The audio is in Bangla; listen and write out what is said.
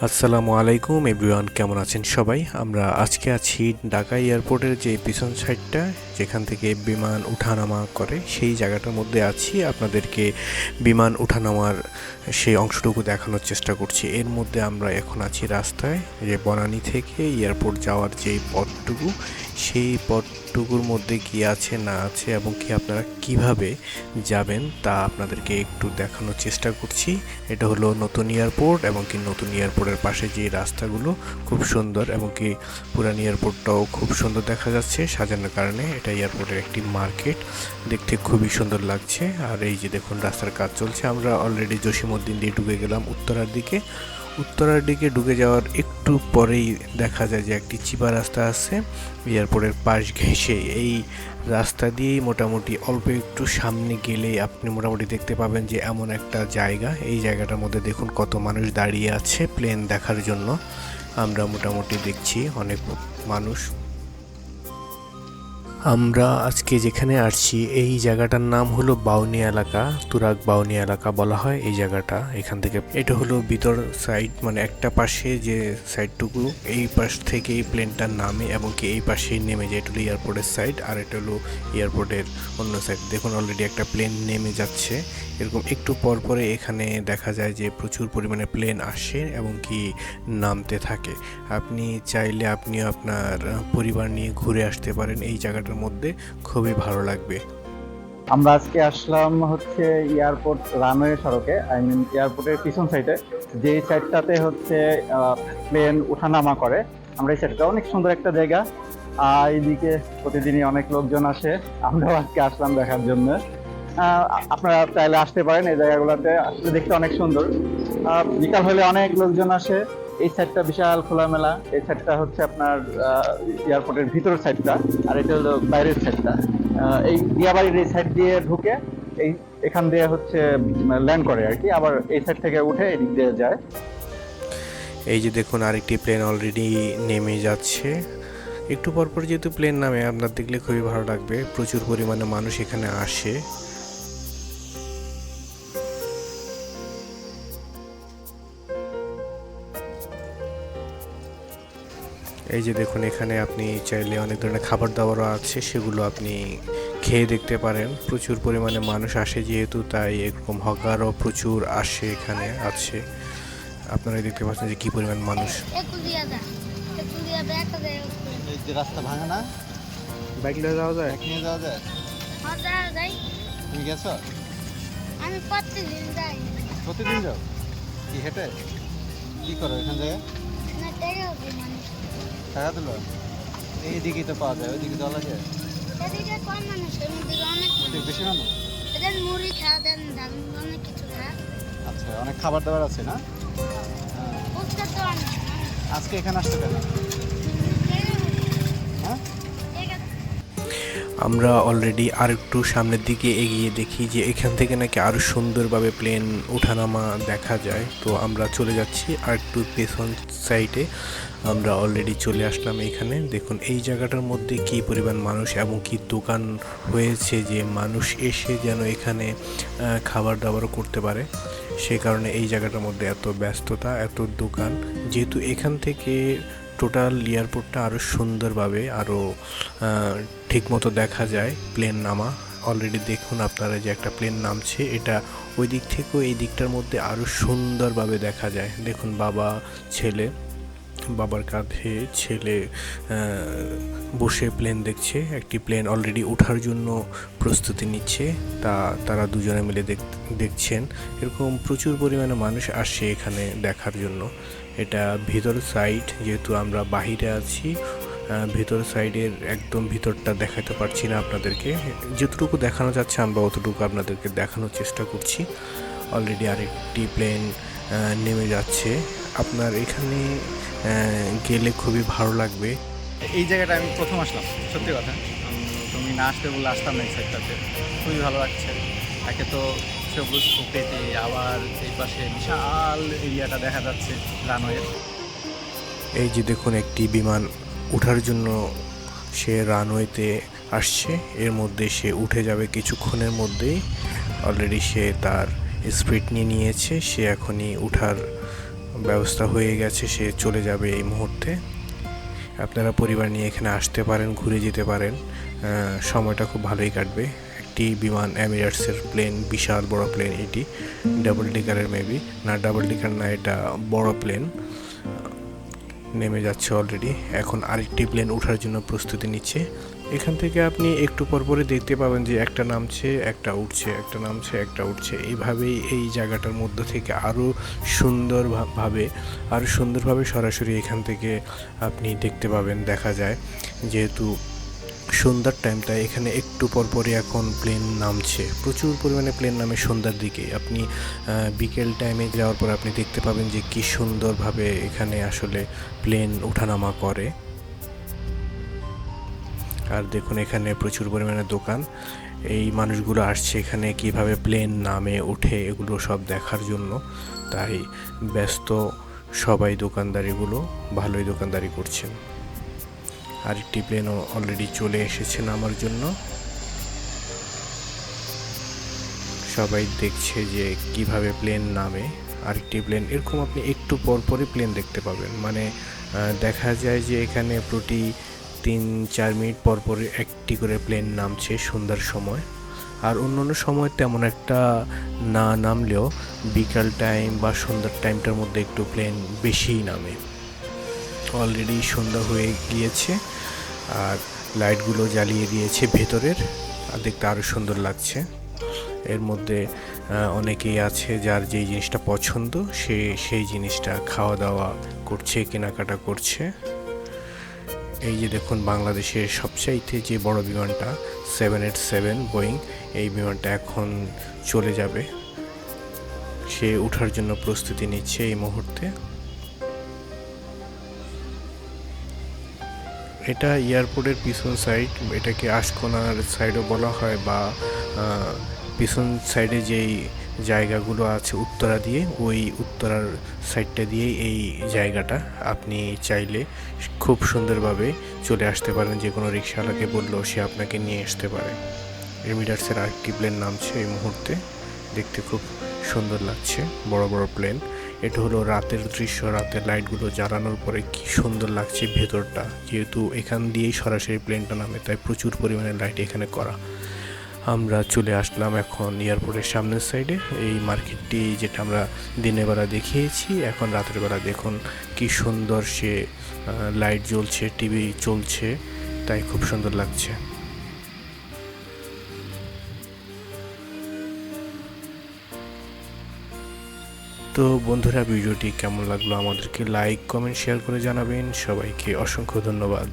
আসসালামু আলাইকুম এভরিওয়ান, কেমন আছেন সবাই? আমরা আজকে আছি ঢাকা এয়ারপোর্টের যে পিছন সাইডটা, যেখান থেকে বিমান ওঠানামা করে সেই জায়গাটার মধ্যে আছি। আপনাদেরকে বিমান ওঠানামার সেই অংশটুকু দেখানোর চেষ্টা করছি। এর মধ্যে আমরা এখন আছি রাস্তায়, যে বনানী থেকে এয়ারপোর্ট যাওয়ার যে পথটুকু, সেই পথটুকুর মধ্যে কি আছে না আছে এবং কি আপনারা কিভাবে যাবেন তা আপনাদেরকে একটু দেখানোর চেষ্টা করছি। এটা হলো নতুন এয়ারপোর্ট এবং কি নতুন এয়ারপোর্টের পাশে যে রাস্তাগুলো খুব সুন্দর এবং কি পুরান এয়ারপোর্টটাও খুব সুন্দর দেখা যাচ্ছে সাজানোর কারণে। এটা এয়ারপোর্টের একটি মার্কেট, দেখতে খুবই সুন্দর লাগছে। আর এই যে দেখুন রাস্তার কাজ চলছে। আমরা অলরেডি জসিমউদ্দিন দিয়ে ঢুকে গেলাম উত্তরার দিকে। উত্তরার দিকে ঢুকে যাওয়ার একটু পরেই দেখা যায় যে একটি চিপা রাস্তা আছে এয়ারপোর্টের পাশ ঘেঁষে। এই রাস্তা দিয়েই মোটামুটি অল্প একটু সামনে গেলেই আপনি মোটামুটি দেখতে পাবেন যে এমন একটা জায়গা। এই জায়গাটার মধ্যে দেখুন কত মানুষ দাঁড়িয়ে আছে প্লেন দেখার জন্য। আমরা মোটামুটি দেখছি অনেক মানুষ। আমরা আজকে যেখানে আসছি এই জায়গাটার নাম হলো বাউনী এলাকা, তুরাগ বাউনী এলাকা বলা হয় এই জায়গাটা। এখান থেকে এটা হলো ভিতর সাইড, মানে একটা পাশে যে সাইডটুকু, এই পাশ থেকে এই প্লেনটার নামে এবং কি এই পাশেই নেমে যায়। এটা হলো এয়ারপোর্টের সাইড আর এটা হলো এয়ারপোর্টের অন্য সাইড। দেখুন অলরেডি একটা প্লেন নেমে যাচ্ছে। এরকম একটু পর পরে এখানে দেখা যায় যে প্রচুর পরিমাণে প্লেন আসে এবং কি নামতে থাকে। আপনি চাইলে আপনি আপনার পরিবার নিয়ে ঘুরে আসতে পারেন এই জায়গাটার মধ্যে, খুবই ভালো লাগবে। আমরা আজকে আসলাম হচ্ছে এয়ারপোর্ট রানওয়ে সড়কে, আই মিন এয়ারপোর্টের পিছন সাইডে, যে সাইডটাতে হচ্ছে প্লেন ওঠানামা করে। আমরা এই সাইডটা অনেক সুন্দর একটা জায়গা। এইদিকে প্রতিদিনই অনেক লোকজন আসে, আমরাও আজকে আসলাম দেখার জন্য। আপনারা চাইলে আসতে পারেন এই জায়গাগুলোতে, আসলে দেখতে অনেক সুন্দর। বিকাল হলে অনেক লোকজন আসে। এই সাইডটা বিশাল খোলামেলা। এই সাইডটা হচ্ছে আপনার এয়ারপোর্টের ভিতরের সাইডটা, আর এটা হলো বাইরের সাইডটা। এই দিয়াবাড়ির এই সাইড দিয়ে ঢুকে এই এখান দিয়ে হচ্ছে ল্যান্ড করে আর কি, আবার এই সাইড থেকে উঠে এদিক দিয়ে যায়। এই যে দেখুন আরেকটি প্লেন অলরেডি নেমে যাচ্ছে। একটু পরপর যেহেতু প্লেন নামে আপনার দেখলে খুবই ভালো লাগবে। প্রচুর পরিমাণে মানুষ এখানে আসে। এই যে দেখুন এখানে আপনি চাইলে অনেক ধরনের খাবার দাবারও আছে, সেগুলো আপনি খেয়ে দেখতে পারেন। প্রচুর পরিমাণে মানুষ আসে যেহেতু, তাই এরকম হকারও প্রচুর আসে এখানে আছে। আপনারা দেখতে পাচ্ছেন যে কি পরিমাণ মানুষ। এই যে রাস্তা ভাঙা না, বাইক নিয়ে যাওয়া যায়। বাইক নিয়ে যাওয়া যায়। হ্যাঁ যাওয়া যায়। তুমি গেছো? আমি প্রতিদিন যাই। প্রতিদিন যাও? কি হেঁটে? কি করো এখান থেকে? না টাকা হবে মানুষ। টাকা দিল? এইদিকেই তো পাওয়া যায়, ওইদিকে যাওয়া লাগে। এদিকে কম মানুষ, এদিকে অনেক ওইদিকে মানুষ। বেশি মানুষ। এদের মুড়ি খাওয়া দেন, ডাল অনেক কিছু খায়। আচ্ছা, অনেক খাবার দাবার আছে না? ফুচকা তো অনেক মানুষ। আজকে এখানে আসতে কেন? হ্যাঁ, আমরা অলরেডি আর একটু সামনের দিকে এগিয়ে দেখি যে এখান থেকে নাকি আরও সুন্দরভাবে প্লেন ওঠানামা দেখা যায়। তো আমরা চলে যাচ্ছি আর একটু পেছন সাইডে। আমরা অলরেডি চলে আসলাম এখানে। দেখুন এই জায়গাটার মধ্যে কী পরিমাণ মানুষ এবং কি দোকান হয়েছে, যে মানুষ এসে যেন এখানে খাবার দাবারও করতে পারে। সে কারণে এই জায়গাটার মধ্যে এত ব্যস্ততা, এত দোকান। যেহেতু এখান থেকে টোটাল এয়ারপোর্টটা আরও সুন্দরভাবে আরও ঠিকমতো দেখা যায় প্লেন নামা। অলরেডি দেখুন আপনারা যে একটা প্লেন নামছে, এটা ওই দিক থেকেও এই দিকটার মধ্যে আরও সুন্দরভাবে দেখা যায়। দেখুন বাবা ছেলে, বাবার কাঁধে ছেলে বসে প্লেন দেখছে। একটি প্লেন অলরেডি ওঠার জন্য প্রস্তুতি নিচ্ছে, তারা দুজনে মিলে দেখছেন। এরকম প্রচুর পরিমাণে মানুষ আসে এখানে দেখার জন্য। এটা ভিতর সাইড, যেহেতু আমরা বাহিরে আছি, ভিতর সাইডের একদম ভিতরটা দেখাতে পারছি না আপনাদেরকে। যতটুকু দেখানো যাচ্ছে আমরা অতটুকু আপনাদেরকে দেখানোর চেষ্টা করছি। অলরেডি আরেকটি প্লেন নেমে যাচ্ছে। আপনার এখানে গেলে খুবই ভালো লাগবে। এই জায়গাটা আমি প্রথম আসলাম, সত্যি কথা। তুমি না আসতে বললে আসতাম না এই সাইডটাতে। খুবই ভালো লাগছে। একে তো সবুজ প্রকৃতি, আবার এই পাশে বিশাল এরিয়াটা দেখা যাচ্ছে রানওয়ের। এই যে দেখুন একটি বিমান ওঠার জন্য সে রানওয়েতে আসছে। এর মধ্যে সে উঠে যাবে কিছুক্ষণের মধ্যেই। অলরেডি সে তার স্পিড নিয়ে নিয়েছে, সে এখনই উঠার ব্যবস্থা হয়ে গেছে, সে চলে যাবে এই মুহূর্তে। আপনারা পরিবার নিয়ে এখানে আসতে পারেন, ঘুরে যেতে পারেন, সময়টা খুব ভালোই কাটবে। একটি বিমান এমিরেটসের প্লেন, বিশাল বড় প্লেন, এটি ডাবল ডিকারের, মেবি না ডাবল ডিকার না, এটা বড় প্লেন নেমে যাচ্ছে অলরেডি। এখন আরেকটি প্লেন ওঠার জন্য প্রস্তুতি নিচ্ছে। এখান থেকে আপনি একটু পরে দেখতে পাবেন যে একটা নামছে, একটা উঠছে, একটা নামছে, একটা উঠছে। এইভাবেই এই জায়গাটার মধ্য থেকে আরও সুন্দরভাবে সরাসরি এখান থেকে আপনি দেখতে পাবেন, দেখা যায়। যেহেতু সন্ধ্যার টাইম, তাই এখানে একটু পরপরই এখন প্লেন নামছে, প্রচুর পরিমাণে প্লেন নামে সন্ধ্যার দিকে। আপনি বিকেল টাইমে যাওয়ার পর আপনি দেখতে পাবেন যে কী সুন্দরভাবে এখানে আসলে প্লেন ওঠানামা করে। আর দেখুন এখানে প্রচুর পরিমাণে দোকান, এই মানুষগুলো আসছে এখানে কিভাবে প্লেন নামে ওঠে এগুলো সব দেখার জন্য। তাই ব্যস্ত সবাই, দোকানদারিগুলো ভালোই দোকানদারি করছেন। আরেকটি প্লেনও অলরেডি চলে এসেছে নামার জন্য। সবাই দেখছে যে কিভাবে প্লেন নামে। আরেকটি প্লেন, এরকম আপনি একটু পরপরই প্লেন দেখতে পাবেন। মানে দেখা যায় যে এখানে প্রতি 3-4 মিনিট পর একটি করে প্লেন নামছে সন্ধ্যার সময়। আর অন্যান্য সময় তেমন একটা না নামলেও বিকাল টাইম বা সন্ধ্যার টাইমটার মধ্যে একটু প্লেন বেশিই নামে। অলরেডি সন্ধ্যা হয়ে গিয়েছে আর লাইটগুলো জ্বালিয়ে দিয়েছে ভেতরের, আর দেখতে আরও সুন্দর লাগছে। এর মধ্যে অনেকেই আছে যার যেই জিনিসটা পছন্দ সে সেই জিনিসটা খাওয়া দাওয়া করছে, কেনাকাটা করছে। এই যে দেখুন বাংলাদেশের সবচাইতে যে বড় বিমানটা 787 বোয়িং, এই বিমানটা এখন চলে যাবে। সে ওঠার জন্য প্রস্তুতি নিচ্ছে এই মুহূর্তে। এটা এয়ারপোর্টের পিছন সাইড, এটাকে আশকোনার সাইডও বলা হয়, বা পিছন সাইডে যেই জায়গাগুলো আছে উত্তরা দিয়ে, ওই উত্তরার সাইডটা দিয়েই এই জায়গাটা। আপনি চাইলে খুব সুন্দরভাবে চলে আসতে পারেন, যে কোনো রিক্সাওয়ালাকে বললেও সে আপনাকে নিয়ে আসতে পারে। এমিরেটসের আরেকটি প্লেন নামছে এই মুহূর্তে, দেখতে খুব সুন্দর লাগছে, বড় বড় প্লেন। এটা হলো রাতের দৃশ্য, রাতের লাইটগুলো জ্বালানোর পরে কি সুন্দর লাগছে ভেতরটা। যেহেতু এখান দিয়েই সরাসরি প্লেনটা নামে, তাই প্রচুর পরিমাণে লাইট এখানে করা। আমরা চলে আসলাম এখন এয়ারপোর্টের সামনের সাইডে। এই মার্কেটটি যেটা আমরা দিনের বেলা দেখিয়েছি, এখন রাতের বেলা দেখুন কি সুন্দর সে লাইট জ্বলছে, টিভি চলছে, তাই খুব সুন্দর লাগছে। তো বন্ধুরা, ভিডিওটি কেমন লাগলো আমাদেরকে লাইক, কমেন্ট, শেয়ার করে জানাবেন। সবাইকে অসংখ্য ধন্যবাদ।